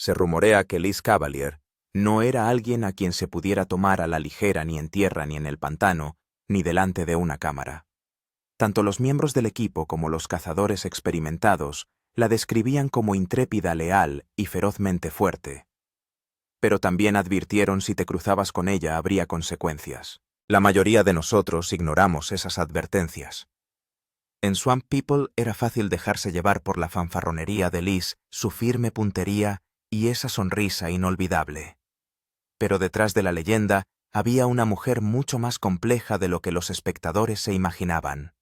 Se rumorea que Liz Cavalier no era alguien a quien se pudiera tomar a la ligera ni en tierra ni en el pantano, ni delante de una cámara. Tanto los miembros del equipo como los cazadores experimentados la describían como intrépida, leal y ferozmente fuerte. Pero también advirtieron si te cruzabas con ella habría consecuencias. La mayoría de nosotros ignoramos esas advertencias. En Swamp People era fácil dejarse llevar por la fanfarronería de Liz, su firme puntería y esa sonrisa inolvidable. Pero detrás de la leyenda había una mujer mucho más compleja de lo que los espectadores se imaginaban.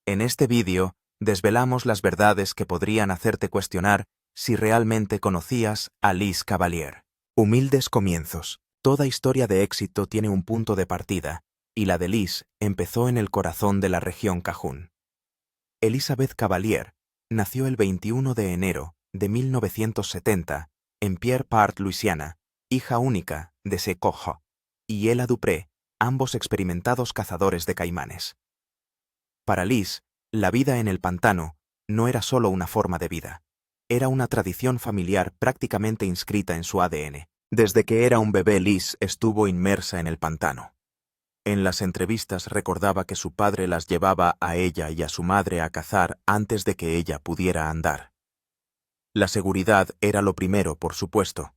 En este vídeo desvelamos las verdades que podrían hacerte cuestionar si realmente conocías a Liz Cavalier. Humildes comienzos. Toda historia de éxito tiene un punto de partida, y la de Liz empezó en el corazón de la región Cajún. Elizabeth Cavalier nació el 21 de enero de 1970 en Pierre Part, Luisiana, hija única de Secojo y Ella Dupré, ambos experimentados cazadores de caimanes. Para Liz, la vida en el pantano no era solo una forma de vida, era una tradición familiar prácticamente inscrita en su ADN. Desde que era un bebé, Liz estuvo inmersa en el pantano. En las entrevistas recordaba que su padre las llevaba a ella y a su madre a cazar antes de que ella pudiera andar. La seguridad era lo primero, por supuesto.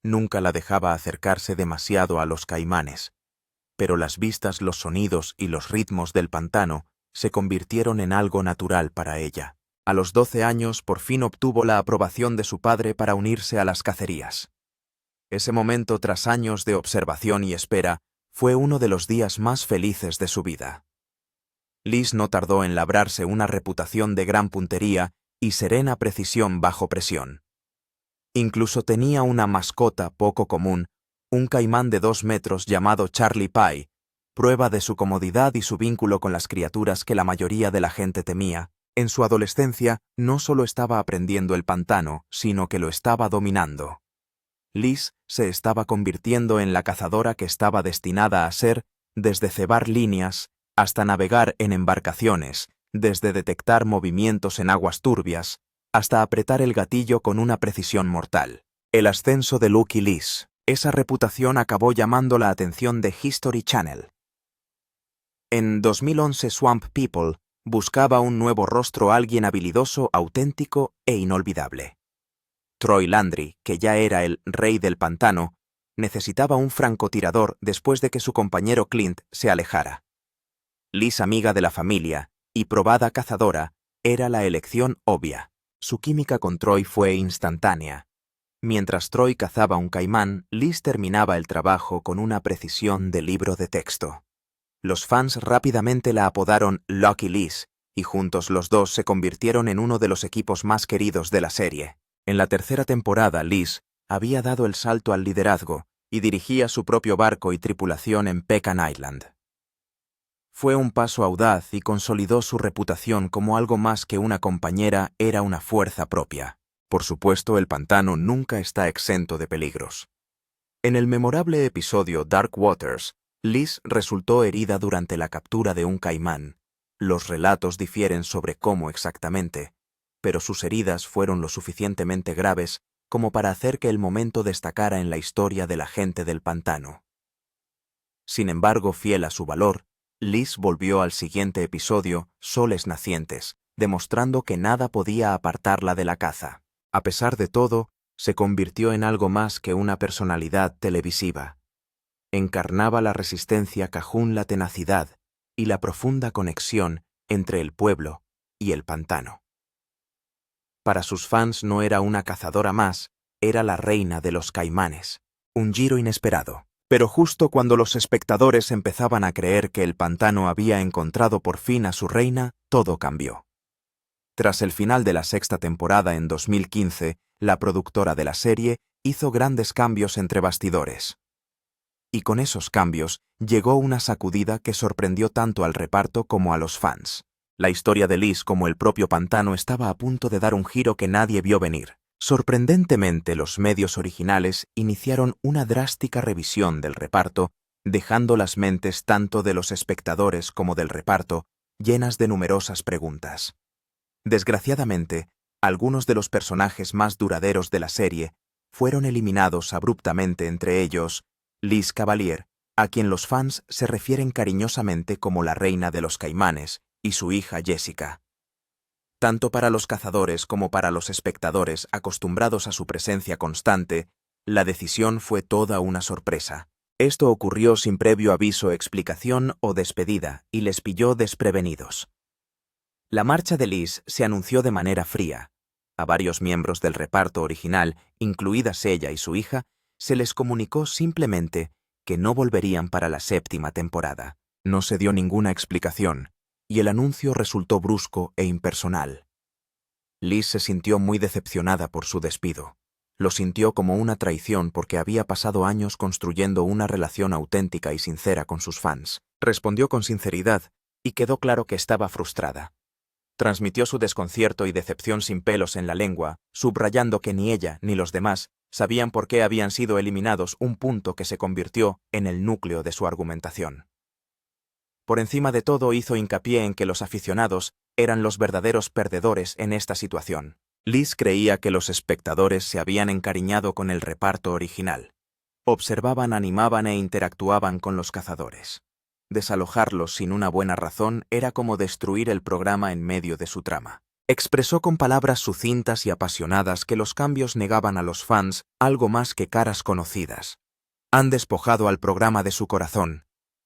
Nunca la dejaba acercarse demasiado a los caimanes, pero las vistas, los sonidos y los ritmos del pantano se convirtieron en algo natural para ella. A los 12 años por fin obtuvo la aprobación de su padre para unirse a las cacerías. Ese momento, tras años de observación y espera, fue uno de los días más felices de su vida. Liz no tardó en labrarse una reputación de gran puntería y serena precisión bajo presión. Incluso tenía una mascota poco común, un caimán de 2 metros llamado Charlie Pie, prueba de su comodidad y su vínculo con las criaturas que la mayoría de la gente temía. En su adolescencia no solo estaba aprendiendo el pantano, sino que lo estaba dominando. Liz se estaba convirtiendo en la cazadora que estaba destinada a ser, desde cebar líneas hasta navegar en embarcaciones, desde detectar movimientos en aguas turbias hasta apretar el gatillo con una precisión mortal. El ascenso de Lucky Liz. Esa reputación acabó llamando la atención de History Channel. En 2011 Swamp People buscaba un nuevo rostro, alguien habilidoso, auténtico e inolvidable. Troy Landry, que ya era el rey del pantano, necesitaba un francotirador después de que su compañero Clint se alejara. Liz, amiga de la familia y probada cazadora, era la elección obvia. Su química con Troy fue instantánea. Mientras Troy cazaba un caimán, Liz terminaba el trabajo con una precisión de libro de texto. Los fans rápidamente la apodaron Lucky Liz, y juntos los dos se convirtieron en uno de los equipos más queridos de la serie. En la tercera temporada, Liz había dado el salto al liderazgo y dirigía su propio barco y tripulación en Pecan Island. Fue un paso audaz y consolidó su reputación como algo más que una compañera, era una fuerza propia. Por supuesto, el pantano nunca está exento de peligros. En el memorable episodio Dark Waters, Liz resultó herida durante la captura de un caimán. Los relatos difieren sobre cómo exactamente, pero sus heridas fueron lo suficientemente graves como para hacer que el momento destacara en la historia de la gente del pantano. Sin embargo, fiel a su valor, Liz volvió al siguiente episodio, Soles Nacientes, demostrando que nada podía apartarla de la caza. A pesar de todo, se convirtió en algo más que una personalidad televisiva. Encarnaba la resistencia cajún, la tenacidad y la profunda conexión entre el pueblo y el pantano. Para sus fans no era una cazadora más, era la reina de los caimanes. Un giro inesperado. Pero justo cuando los espectadores empezaban a creer que el pantano había encontrado por fin a su reina, todo cambió. Tras el final de la 6ª temporada en 2015, la productora de la serie hizo grandes cambios entre bastidores. Y con esos cambios llegó una sacudida que sorprendió tanto al reparto como a los fans. La historia de Liz, como el propio pantano, estaba a punto de dar un giro que nadie vio venir. Sorprendentemente, los medios originales iniciaron una drástica revisión del reparto, dejando las mentes tanto de los espectadores como del reparto llenas de numerosas preguntas. Desgraciadamente, algunos de los personajes más duraderos de la serie fueron eliminados abruptamente, entre ellos Liz Cavalier, a quien los fans se refieren cariñosamente como la reina de los caimanes, y su hija Jessica. Tanto para los cazadores como para los espectadores acostumbrados a su presencia constante, la decisión fue toda una sorpresa. Esto ocurrió sin previo aviso, explicación o despedida, y les pilló desprevenidos. La marcha de Liz se anunció de manera fría. A varios miembros del reparto original, incluidas ella y su hija, se les comunicó simplemente que no volverían para la 7ª temporada. No se dio ninguna explicación, y el anuncio resultó brusco e impersonal. Liz se sintió muy decepcionada por su despido. Lo sintió como una traición porque había pasado años construyendo una relación auténtica y sincera con sus fans. Respondió con sinceridad y quedó claro que estaba frustrada. Transmitió su desconcierto y decepción sin pelos en la lengua, subrayando que ni ella ni los demás sabían por qué habían sido eliminados, un punto que se convirtió en el núcleo de su argumentación. Por encima de todo, hizo hincapié en que los aficionados eran los verdaderos perdedores en esta situación. Liz creía que los espectadores se habían encariñado con el reparto original. Observaban, animaban e interactuaban con los cazadores. Desalojarlos sin una buena razón era como destruir el programa en medio de su trama. Expresó con palabras sucintas y apasionadas que los cambios negaban a los fans algo más que caras conocidas. Han despojado al programa de su corazón.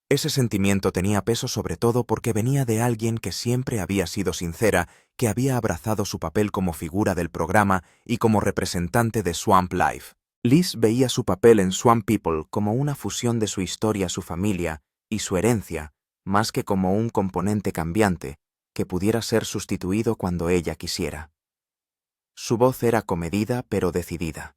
Ese sentimiento tenía peso sobre todo porque venía de alguien que siempre había sido sincera, que había abrazado su papel como figura del programa y como representante de Swamp Life. Liz veía su papel en Swamp People como una fusión de su historia, su familia y su herencia, más que como un componente cambiante que pudiera ser sustituido cuando ella quisiera. Su voz era comedida pero decidida.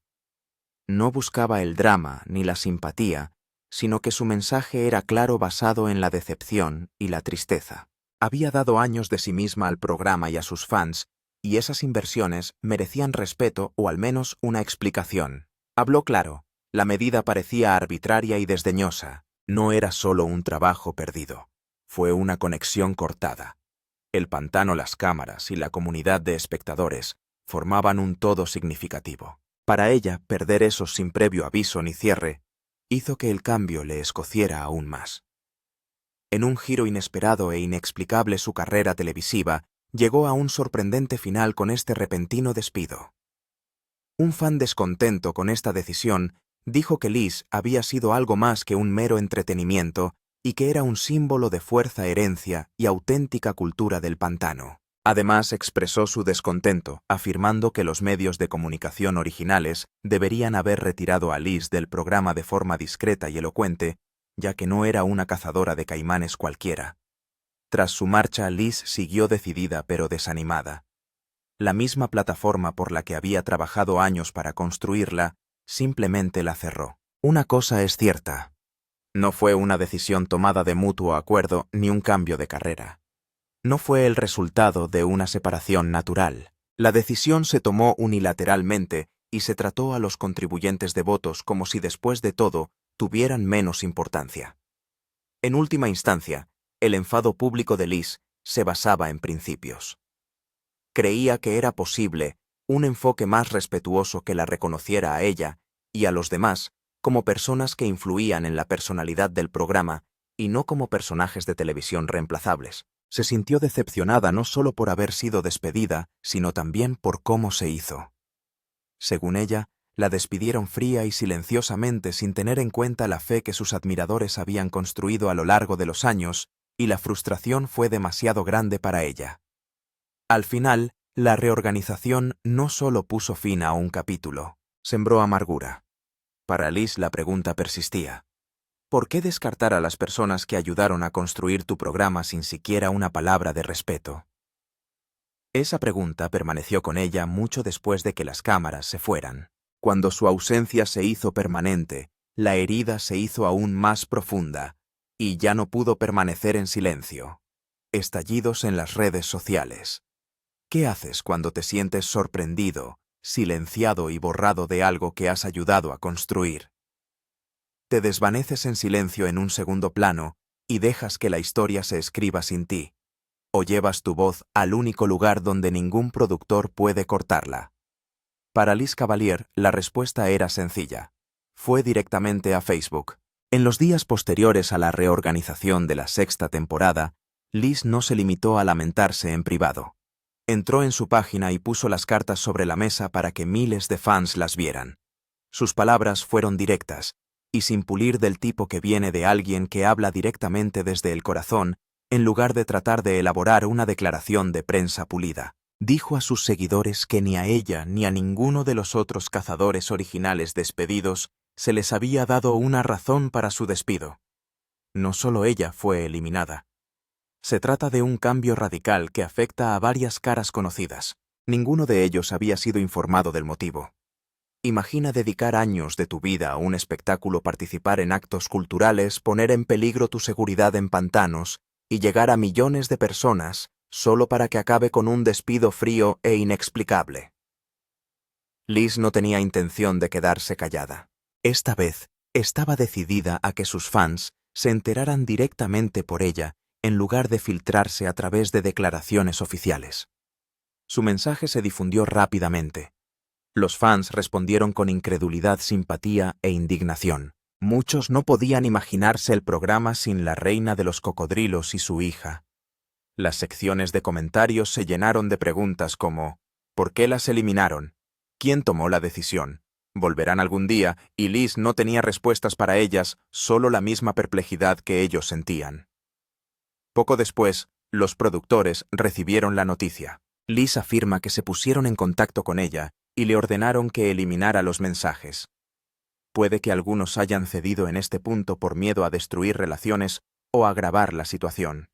No buscaba el drama ni la simpatía, sino que su mensaje era claro, basado en la decepción y la tristeza. Había dado años de sí misma al programa y a sus fans, y esas inversiones merecían respeto o al menos una explicación. Habló claro, la medida parecía arbitraria y desdeñosa. No era solo un trabajo perdido, fue una conexión cortada. El pantano, las cámaras y la comunidad de espectadores formaban un todo significativo. Para ella, perder eso sin previo aviso ni cierre hizo que el cambio le escociera aún más. En un giro inesperado e inexplicable, su carrera televisiva llegó a un sorprendente final con este repentino despido. Un fan descontento con esta decisión dijo que Liz había sido algo más que un mero entretenimiento y que era un símbolo de fuerza, herencia y auténtica cultura del pantano. Además, expresó su descontento, afirmando que los medios de comunicación originales deberían haber retirado a Liz del programa de forma discreta y elocuente, ya que no era una cazadora de caimanes cualquiera. Tras su marcha, Liz siguió decidida pero desanimada. La misma plataforma por la que había trabajado años para construirla simplemente la cerró. Una cosa es cierta: no fue una decisión tomada de mutuo acuerdo ni un cambio de carrera. No fue el resultado de una separación natural. La decisión se tomó unilateralmente y se trató a los contribuyentes de votos como si después de todo tuvieran menos importancia. En última instancia, el enfado público de Liz se basaba en principios. Creía que era posible un enfoque más respetuoso que la reconociera a ella y a los demás como personas que influían en la personalidad del programa y no como personajes de televisión reemplazables. Se sintió decepcionada no solo por haber sido despedida, sino también por cómo se hizo. Según ella, la despidieron fría y silenciosamente, sin tener en cuenta la fe que sus admiradores habían construido a lo largo de los años, y la frustración fue demasiado grande para ella. Al final, la reorganización no solo puso fin a un capítulo, sembró amargura. Para Liz la pregunta persistía: ¿por qué descartar a las personas que ayudaron a construir tu programa sin siquiera una palabra de respeto? Esa pregunta permaneció con ella mucho después de que las cámaras se fueran. Cuando su ausencia se hizo permanente, la herida se hizo aún más profunda, y ya no pudo permanecer en silencio. Estallidos en las redes sociales. ¿Qué haces cuando te sientes sorprendido, silenciado y borrado de algo que has ayudado a construir? Te desvaneces en silencio en un segundo plano y dejas que la historia se escriba sin ti, o llevas tu voz al único lugar donde ningún productor puede cortarla. Para Liz Cavalier, la respuesta era sencilla. Fue directamente a Facebook. En los días posteriores a la reorganización de la sexta temporada, Liz no se limitó a lamentarse en privado. Entró en su página y puso las cartas sobre la mesa para que miles de fans las vieran. Sus palabras fueron directas, y sin pulir del tipo que viene de alguien que habla directamente desde el corazón, en lugar de tratar de elaborar una declaración de prensa pulida. Dijo a sus seguidores que ni a ella ni a ninguno de los otros cazadores originales despedidos se les había dado una razón para su despido. No solo ella fue eliminada. Se trata de un cambio radical que afecta a varias caras conocidas. Ninguno de ellos había sido informado del motivo. Imagina dedicar años de tu vida a un espectáculo, participar en actos culturales, poner en peligro tu seguridad en pantanos y llegar a millones de personas solo para que acabe con un despido frío e inexplicable. Liz no tenía intención de quedarse callada. Esta vez estaba decidida a que sus fans se enteraran directamente por ella en lugar de filtrarse a través de declaraciones oficiales. Su mensaje se difundió rápidamente. Los fans respondieron con incredulidad, simpatía e indignación. Muchos no podían imaginarse el programa sin la reina de los cocodrilos y su hija. Las secciones de comentarios se llenaron de preguntas como ¿por qué las eliminaron? ¿Quién tomó la decisión? ¿Volverán algún día? Y Liz no tenía respuestas para ellas, solo la misma perplejidad que ellos sentían. Poco después, los productores recibieron la noticia. Liz afirma que se pusieron en contacto con ella y le ordenaron que eliminara los mensajes. Puede que algunos hayan cedido en este punto por miedo a destruir relaciones o agravar la situación.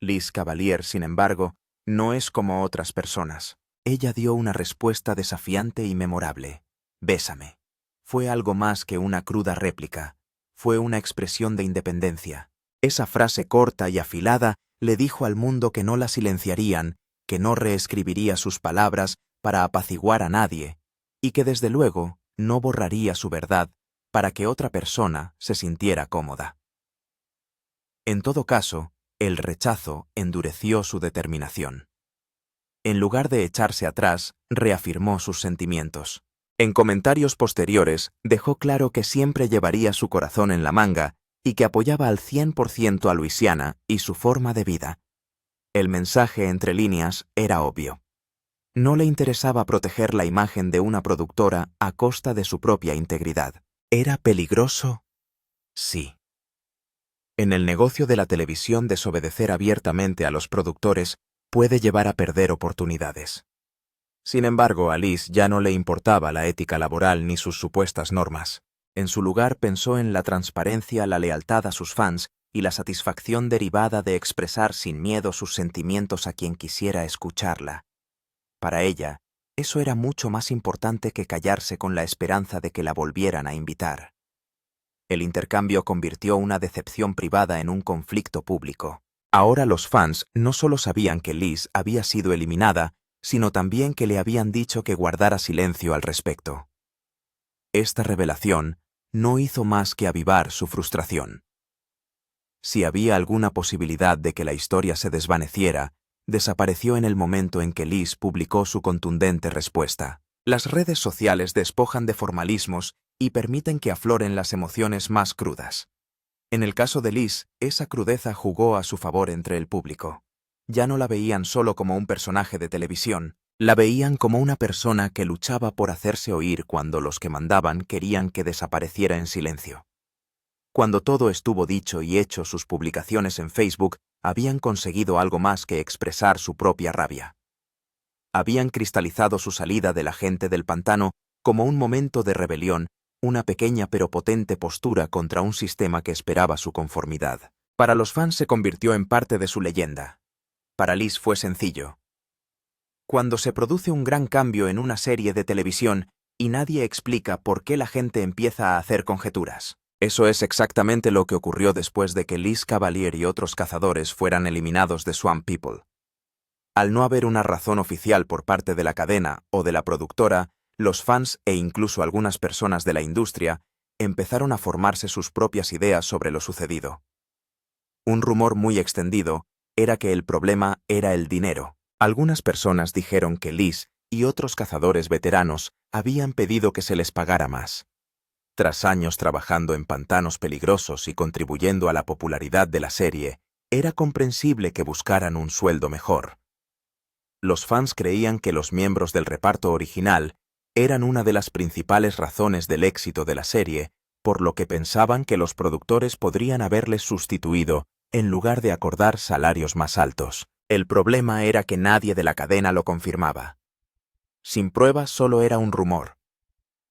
Liz Cavalier, sin embargo, no es como otras personas. Ella dio una respuesta desafiante y memorable. «Bésame». Fue algo más que una cruda réplica. Fue una expresión de independencia. Esa frase corta y afilada le dijo al mundo que no la silenciarían, que no reescribiría sus palabras para apaciguar a nadie, y que desde luego no borraría su verdad para que otra persona se sintiera cómoda. En todo caso, el rechazo endureció su determinación. En lugar de echarse atrás, reafirmó sus sentimientos. En comentarios posteriores, dejó claro que siempre llevaría su corazón en la manga y que apoyaba al 100% a Louisiana y su forma de vida. El mensaje entre líneas era obvio. No le interesaba proteger la imagen de una productora a costa de su propia integridad. ¿Era peligroso? Sí. En el negocio de la televisión, desobedecer abiertamente a los productores puede llevar a perder oportunidades. Sin embargo, a Liz ya no le importaba la ética laboral ni sus supuestas normas. En su lugar pensó en la transparencia, la lealtad a sus fans y la satisfacción derivada de expresar sin miedo sus sentimientos a quien quisiera escucharla. Para ella, eso era mucho más importante que callarse con la esperanza de que la volvieran a invitar. El intercambio convirtió una decepción privada en un conflicto público. Ahora los fans no solo sabían que Liz había sido eliminada, sino también que le habían dicho que guardara silencio al respecto. Esta revelación no hizo más que avivar su frustración. Si había alguna posibilidad de que la historia se desvaneciera, desapareció en el momento en que Liz publicó su contundente respuesta. Las redes sociales despojan de formalismos y permiten que afloren las emociones más crudas. En el caso de Liz, esa crudeza jugó a su favor entre el público. Ya no la veían solo como un personaje de televisión, la veían como una persona que luchaba por hacerse oír cuando los que mandaban querían que desapareciera en silencio. Cuando todo estuvo dicho y hecho, sus publicaciones en Facebook habían conseguido algo más que expresar su propia rabia. Habían cristalizado su salida de la gente del pantano como un momento de rebelión, una pequeña pero potente postura contra un sistema que esperaba su conformidad. Para los fans se convirtió en parte de su leyenda. Para Liz fue sencillo. Cuando se produce un gran cambio en una serie de televisión y nadie explica por qué la gente empieza a hacer conjeturas. Eso es exactamente lo que ocurrió después de que Liz Cavalier y otros cazadores fueran eliminados de Swamp People. Al no haber una razón oficial por parte de la cadena o de la productora, los fans e incluso algunas personas de la industria empezaron a formarse sus propias ideas sobre lo sucedido. Un rumor muy extendido era que el problema era el dinero. Algunas personas dijeron que Liz y otros cazadores veteranos habían pedido que se les pagara más. Tras años trabajando en pantanos peligrosos y contribuyendo a la popularidad de la serie, era comprensible que buscaran un sueldo mejor. Los fans creían que los miembros del reparto original eran una de las principales razones del éxito de la serie, por lo que pensaban que los productores podrían haberles sustituido en lugar de acordar salarios más altos. El problema era que nadie de la cadena lo confirmaba. Sin pruebas, solo era un rumor.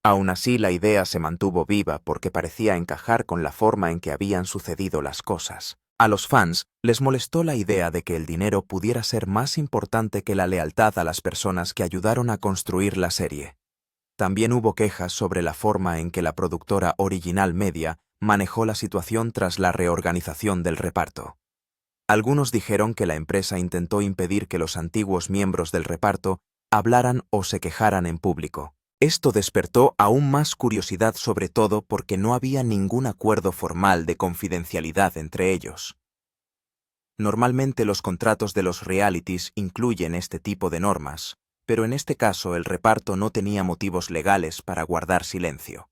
Aún así, la idea se mantuvo viva porque parecía encajar con la forma en que habían sucedido las cosas. A los fans les molestó la idea de que el dinero pudiera ser más importante que la lealtad a las personas que ayudaron a construir la serie. También hubo quejas sobre la forma en que la productora Original Media manejó la situación tras la reorganización del reparto. Algunos dijeron que la empresa intentó impedir que los antiguos miembros del reparto hablaran o se quejaran en público. Esto despertó aún más curiosidad, sobre todo porque no había ningún acuerdo formal de confidencialidad entre ellos. Normalmente los contratos de los realities incluyen este tipo de normas, pero en este caso el reparto no tenía motivos legales para guardar silencio.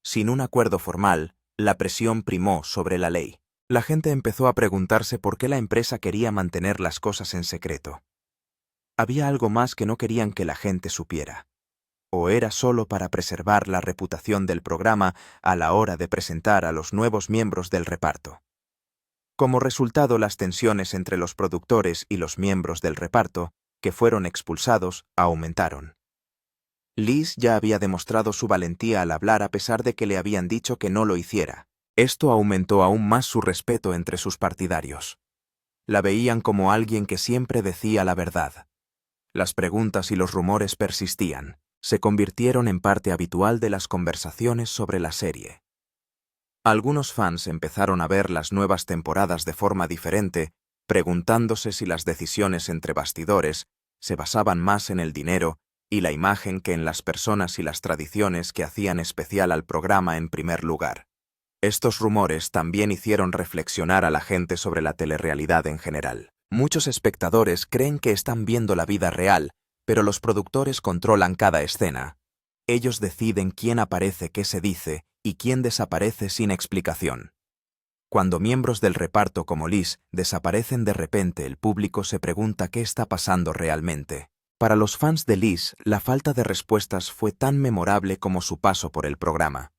Sin un acuerdo formal, la presión primó sobre la ley. La gente empezó a preguntarse por qué la empresa quería mantener las cosas en secreto. Había algo más que no querían que la gente supiera. ¿O era solo para preservar la reputación del programa a la hora de presentar a los nuevos miembros del reparto? Como resultado, las tensiones entre los productores y los miembros del reparto, que fueron expulsados, aumentaron. Liz ya había demostrado su valentía al hablar a pesar de que le habían dicho que no lo hiciera. Esto aumentó aún más su respeto entre sus partidarios. La veían como alguien que siempre decía la verdad. Las preguntas y los rumores persistían. Se convirtieron en parte habitual de las conversaciones sobre la serie. Algunos fans empezaron a ver las nuevas temporadas de forma diferente, preguntándose si las decisiones entre bastidores se basaban más en el dinero y la imagen que en las personas y las tradiciones que hacían especial al programa en primer lugar. Estos rumores también hicieron reflexionar a la gente sobre la telerrealidad en general. Muchos espectadores creen que están viendo la vida real, pero los productores controlan cada escena. Ellos deciden quién aparece, qué se dice y quién desaparece sin explicación. Cuando miembros del reparto como Liz desaparecen de repente, el público se pregunta qué está pasando realmente. Para los fans de Liz, la falta de respuestas fue tan memorable como su paso por el programa.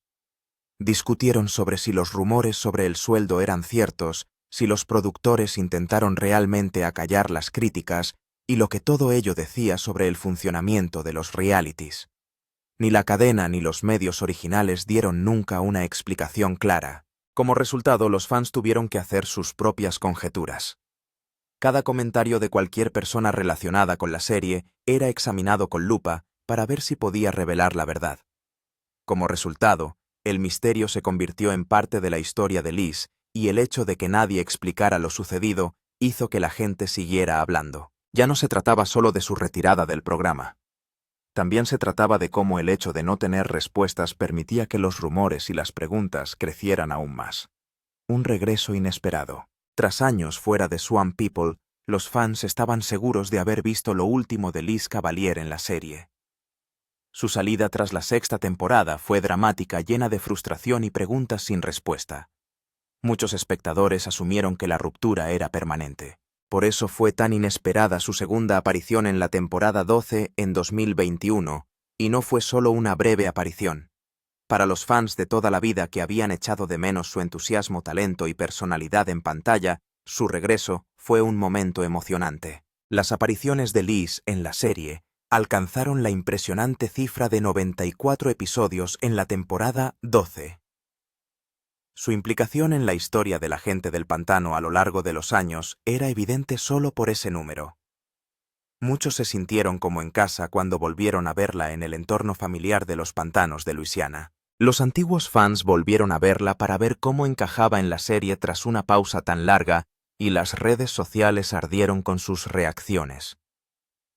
Discutieron sobre si los rumores sobre el sueldo eran ciertos, si los productores intentaron realmente acallar las críticas y lo que todo ello decía sobre el funcionamiento de los realities. Ni la cadena ni los medios originales dieron nunca una explicación clara. Como resultado, los fans tuvieron que hacer sus propias conjeturas. Cada comentario de cualquier persona relacionada con la serie era examinado con lupa para ver si podía revelar la verdad. Como resultado, el misterio se convirtió en parte de la historia de Liz, y el hecho de que nadie explicara lo sucedido hizo que la gente siguiera hablando. Ya no se trataba solo de su retirada del programa. También se trataba de cómo el hecho de no tener respuestas permitía que los rumores y las preguntas crecieran aún más. Un regreso inesperado. Tras años fuera de Swamp People, los fans estaban seguros de haber visto lo último de Liz Cavalier en la serie. Su salida tras la sexta temporada fue dramática, llena de frustración y preguntas sin respuesta. Muchos espectadores asumieron que la ruptura era permanente. Por eso fue tan inesperada su segunda aparición en la temporada 12 en 2021, y no fue solo una breve aparición. Para los fans de toda la vida que habían echado de menos su entusiasmo, talento y personalidad en pantalla, su regreso fue un momento emocionante. Las apariciones de Liz en la serie alcanzaron la impresionante cifra de 94 episodios en la temporada 12. Su implicación en la historia de la gente del pantano a lo largo de los años era evidente solo por ese número. Muchos se sintieron como en casa cuando volvieron a verla en el entorno familiar de los pantanos de Luisiana. Los antiguos fans volvieron a verla para ver cómo encajaba en la serie tras una pausa tan larga, y las redes sociales ardieron con sus reacciones.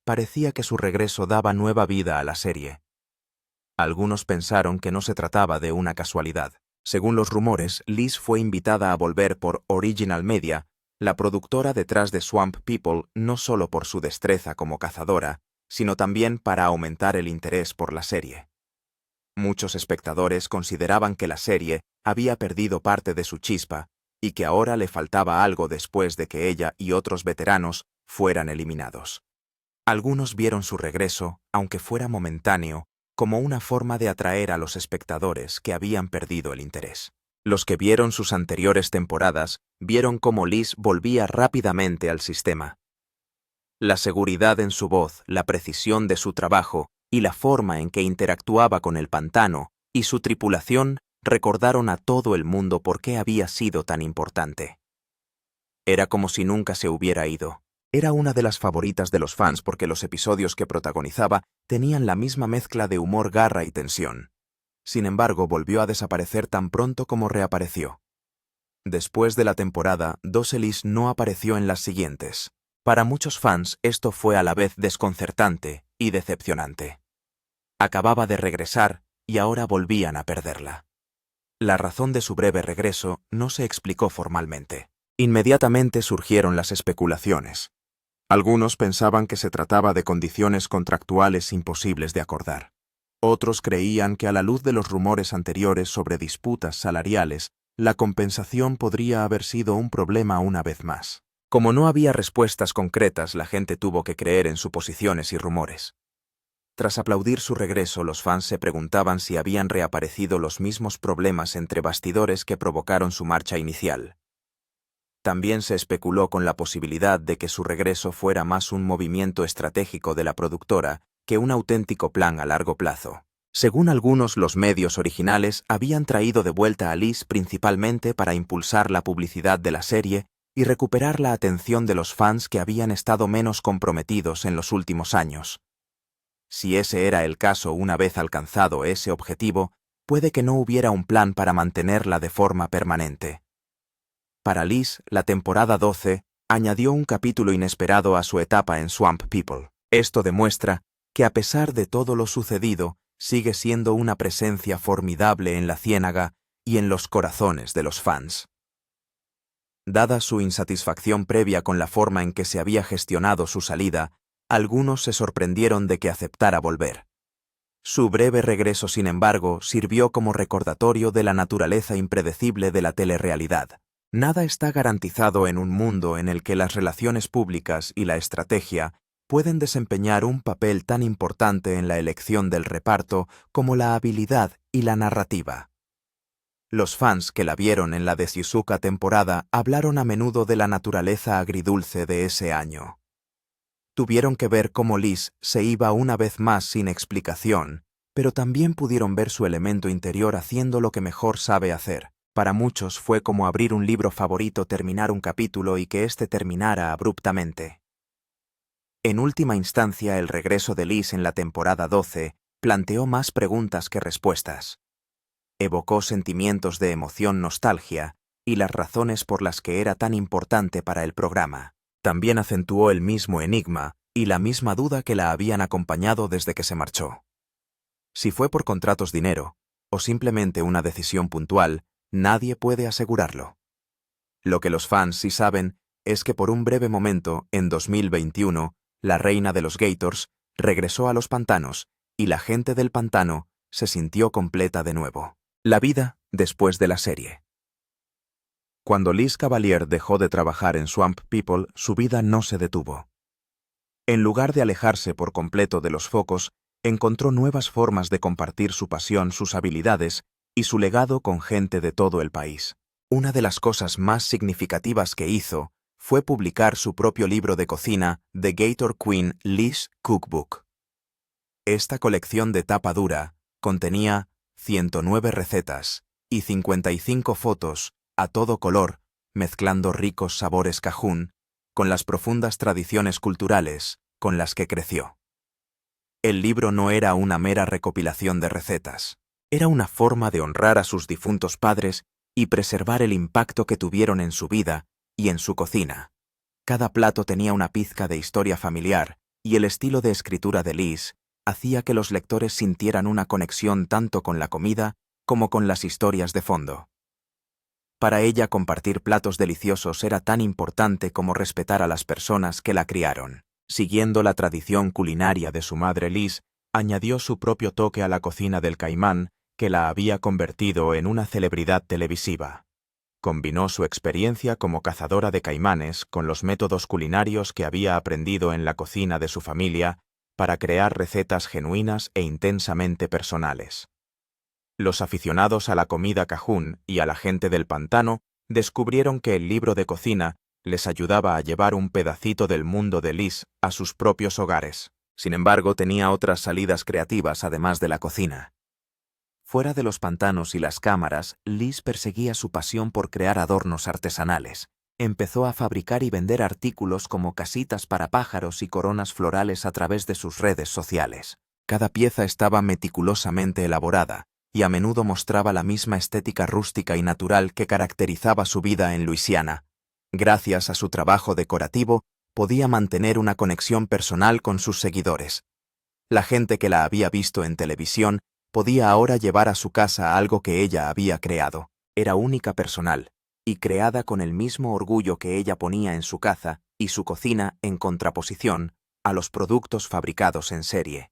Parecía que su regreso daba nueva vida a la serie. Algunos pensaron que no se trataba de una casualidad. Según los rumores, Liz fue invitada a volver por Original Media, la productora detrás de Swamp People, no solo por su destreza como cazadora, sino también para aumentar el interés por la serie. Muchos espectadores consideraban que la serie había perdido parte de su chispa y que ahora le faltaba algo después de que ella y otros veteranos fueran eliminados. Algunos vieron su regreso, aunque fuera momentáneo, como una forma de atraer a los espectadores que habían perdido el interés. Los que vieron sus anteriores temporadas vieron cómo Liz volvía rápidamente al sistema. La seguridad en su voz, la precisión de su trabajo y la forma en que interactuaba con el pantano y su tripulación recordaron a todo el mundo por qué había sido tan importante. Era como si nunca se hubiera ido. Era una de las favoritas de los fans porque los episodios que protagonizaba tenían la misma mezcla de humor, garra y tensión. Sin embargo, volvió a desaparecer tan pronto como reapareció. Después de la temporada, Liz no apareció en las siguientes. Para muchos fans, esto fue a la vez desconcertante y decepcionante. Acababa de regresar y ahora volvían a perderla. La razón de su breve regreso no se explicó formalmente. Inmediatamente surgieron las especulaciones. Algunos pensaban que se trataba de condiciones contractuales imposibles de acordar. Otros creían que a la luz de los rumores anteriores sobre disputas salariales, la compensación podría haber sido un problema una vez más. Como no había respuestas concretas, la gente tuvo que creer en suposiciones y rumores. Tras aplaudir su regreso, los fans se preguntaban si habían reaparecido los mismos problemas entre bastidores que provocaron su marcha inicial. También se especuló con la posibilidad de que su regreso fuera más un movimiento estratégico de la productora que un auténtico plan a largo plazo. Según algunos, los medios originales habían traído de vuelta a Liz principalmente para impulsar la publicidad de la serie y recuperar la atención de los fans que habían estado menos comprometidos en los últimos años. Si ese era el caso, una vez alcanzado ese objetivo, puede que no hubiera un plan para mantenerla de forma permanente. Para Liz, la temporada 12 añadió un capítulo inesperado a su etapa en Swamp People. Esto demuestra que a pesar de todo lo sucedido, sigue siendo una presencia formidable en la ciénaga y en los corazones de los fans. Dada su insatisfacción previa con la forma en que se había gestionado su salida, algunos se sorprendieron de que aceptara volver. Su breve regreso, sin embargo, sirvió como recordatorio de la naturaleza impredecible de la telerrealidad. Nada está garantizado en un mundo en el que las relaciones públicas y la estrategia pueden desempeñar un papel tan importante en la elección del reparto como la habilidad y la narrativa. Los fans que la vieron en la decimoquinta temporada hablaron a menudo de la naturaleza agridulce de ese año. Tuvieron que ver cómo Liz se iba una vez más sin explicación, pero también pudieron ver su elemento interior haciendo lo que mejor sabe hacer. Para muchos fue como abrir un libro favorito, terminar un capítulo y que éste terminara abruptamente. En última instancia, el regreso de Liz en la temporada 12 planteó más preguntas que respuestas. Evocó sentimientos de emoción, nostalgia y las razones por las que era tan importante para el programa. También acentuó el mismo enigma y la misma duda que la habían acompañado desde que se marchó. Si fue por contratos, dinero o simplemente una decisión puntual, nadie puede asegurarlo. Lo que los fans sí saben es que por un breve momento, en 2021, la reina de los Gators regresó a los pantanos y la gente del pantano se sintió completa de nuevo. La vida después de la serie. Cuando Liz Cavalier dejó de trabajar en Swamp People, su vida no se detuvo. En lugar de alejarse por completo de los focos, encontró nuevas formas de compartir su pasión, sus habilidades y su legado con gente de todo el país. Una de las cosas más significativas que hizo fue publicar su propio libro de cocina, The Gator Queen Liz Cookbook. Esta colección de tapa dura contenía 109 recetas y 55 fotos a todo color, mezclando ricos sabores cajún con las profundas tradiciones culturales con las que creció. El libro no era una mera recopilación de recetas, era una forma de honrar a sus difuntos padres y preservar el impacto que tuvieron en su vida y en su cocina. Cada plato tenía una pizca de historia familiar y el estilo de escritura de Liz hacía que los lectores sintieran una conexión tanto con la comida como con las historias de fondo. Para ella, compartir platos deliciosos era tan importante como respetar a las personas que la criaron. Siguiendo la tradición culinaria de su madre Liz, añadió su propio toque a la cocina del Caimán, que la había convertido en una celebridad televisiva. Combinó su experiencia como cazadora de caimanes con los métodos culinarios que había aprendido en la cocina de su familia para crear recetas genuinas e intensamente personales. Los aficionados a la comida cajún y a la gente del pantano descubrieron que el libro de cocina les ayudaba a llevar un pedacito del mundo de Liz a sus propios hogares. Sin embargo, tenía otras salidas creativas además de la cocina. Fuera de los pantanos y las cámaras, Liz perseguía su pasión por crear adornos artesanales. Empezó a fabricar y vender artículos como casitas para pájaros y coronas florales a través de sus redes sociales. Cada pieza estaba meticulosamente elaborada y a menudo mostraba la misma estética rústica y natural que caracterizaba su vida en Luisiana. Gracias a su trabajo decorativo, podía mantener una conexión personal con sus seguidores. La gente que la había visto en televisión podía ahora llevar a su casa algo que ella había creado. Era única, personal, y creada con el mismo orgullo que ella ponía en su caza y su cocina en contraposición a los productos fabricados en serie.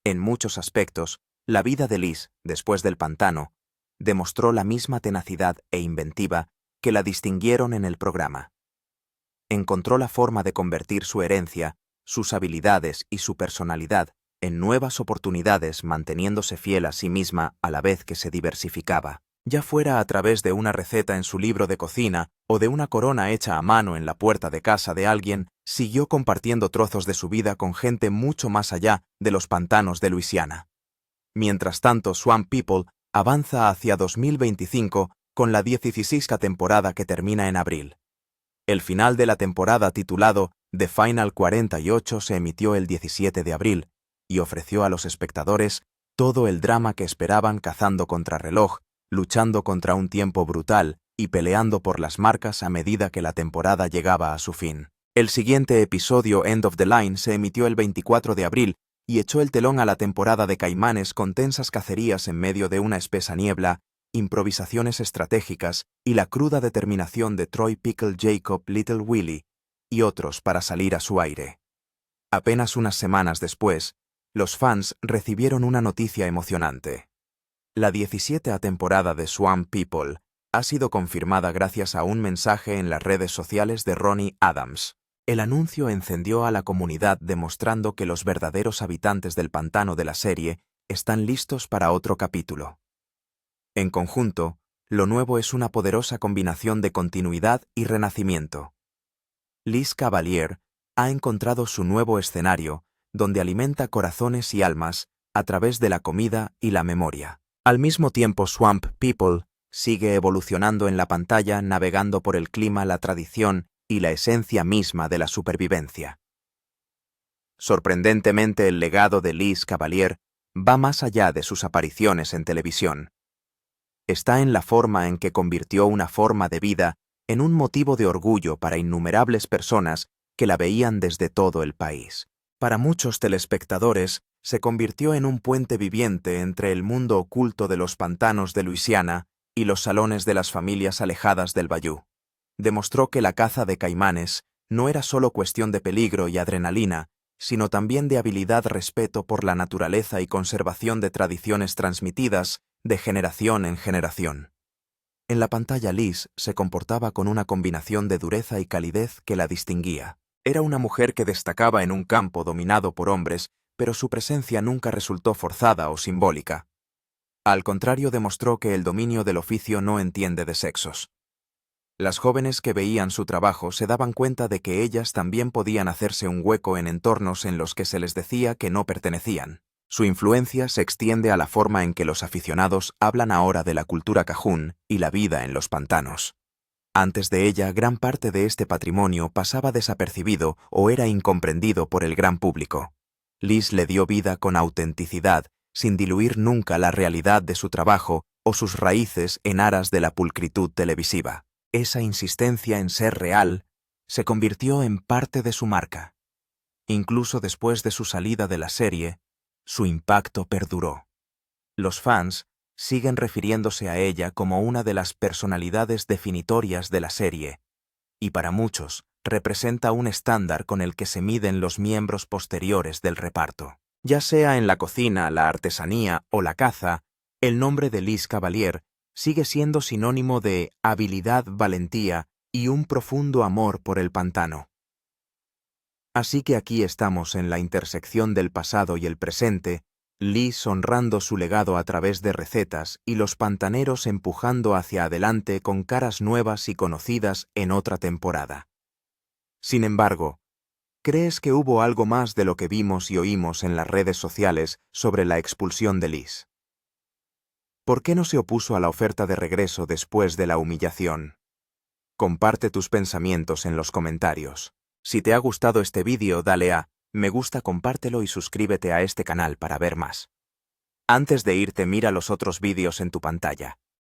En muchos aspectos, la vida de Liz, después del pantano, demostró la misma tenacidad e inventiva que la distinguieron en el programa. Encontró la forma de convertir su herencia, sus habilidades y su personalidad en nuevas oportunidades, manteniéndose fiel a sí misma a la vez que se diversificaba, ya fuera a través de una receta en su libro de cocina o de una corona hecha a mano en la puerta de casa de alguien. Siguió compartiendo trozos de su vida con gente mucho más allá de los pantanos de Luisiana. Mientras tanto, Swamp People avanza hacia 2025 con la 16ª temporada que termina en abril. El final de la temporada, titulado The Final 48, se emitió el 17 de abril, y ofreció a los espectadores todo el drama que esperaban, cazando contrarreloj, luchando contra un tiempo brutal y peleando por las marcas a medida que la temporada llegaba a su fin. El siguiente episodio, End of the Line, se emitió el 24 de abril y echó el telón a la temporada de Caimanes, con tensas cacerías en medio de una espesa niebla, improvisaciones estratégicas y la cruda determinación de Troy Pickle Jacob Little Willie y otros para salir a su aire. Apenas unas semanas después, los fans recibieron una noticia emocionante. La 17ª temporada de Swamp People ha sido confirmada gracias a un mensaje en las redes sociales de Ronnie Adams. El anuncio encendió a la comunidad, demostrando que los verdaderos habitantes del pantano de la serie están listos para otro capítulo. En conjunto, lo nuevo es una poderosa combinación de continuidad y renacimiento. Liz Cavalier ha encontrado su nuevo escenario, donde alimenta corazones y almas a través de la comida y la memoria. Al mismo tiempo, Swamp People sigue evolucionando en la pantalla, navegando por el clima, la tradición y la esencia misma de la supervivencia. Sorprendentemente, el legado de Liz Cavalier va más allá de sus apariciones en televisión. Está en la forma en que convirtió una forma de vida en un motivo de orgullo para innumerables personas que la veían desde todo el país. Para muchos telespectadores, se convirtió en un puente viviente entre el mundo oculto de los pantanos de Luisiana y los salones de las familias alejadas del bayou. Demostró que la caza de caimanes no era solo cuestión de peligro y adrenalina, sino también de habilidad, respeto por la naturaleza y conservación de tradiciones transmitidas de generación en generación. En la pantalla, Liz se comportaba con una combinación de dureza y calidez que la distinguía. Era una mujer que destacaba en un campo dominado por hombres, pero su presencia nunca resultó forzada o simbólica. Al contrario, demostró que el dominio del oficio no entiende de sexos. Las jóvenes que veían su trabajo se daban cuenta de que ellas también podían hacerse un hueco en entornos en los que se les decía que no pertenecían. Su influencia se extiende a la forma en que los aficionados hablan ahora de la cultura cajún y la vida en los pantanos. Antes de ella, gran parte de este patrimonio pasaba desapercibido o era incomprendido por el gran público. Liz le dio vida con autenticidad, sin diluir nunca la realidad de su trabajo o sus raíces en aras de la pulcritud televisiva. Esa insistencia en ser real se convirtió en parte de su marca. Incluso después de su salida de la serie, su impacto perduró. Los fans siguen refiriéndose a ella como una de las personalidades definitorias de la serie, y para muchos, representa un estándar con el que se miden los miembros posteriores del reparto. Ya sea en la cocina, la artesanía o la caza, el nombre de Liz Cavalier sigue siendo sinónimo de habilidad, valentía y un profundo amor por el pantano. Así que aquí estamos en la intersección del pasado y el presente, Liz honrando su legado a través de recetas y los pantaneros empujando hacia adelante con caras nuevas y conocidas en otra temporada. Sin embargo, ¿crees que hubo algo más de lo que vimos y oímos en las redes sociales sobre la expulsión de Liz? ¿Por qué no se opuso a la oferta de regreso después de la humillación? Comparte tus pensamientos en los comentarios. Si te ha gustado este vídeo, dale a me gusta, compártelo y suscríbete a este canal para ver más. Antes de irte, mira los otros vídeos en tu pantalla.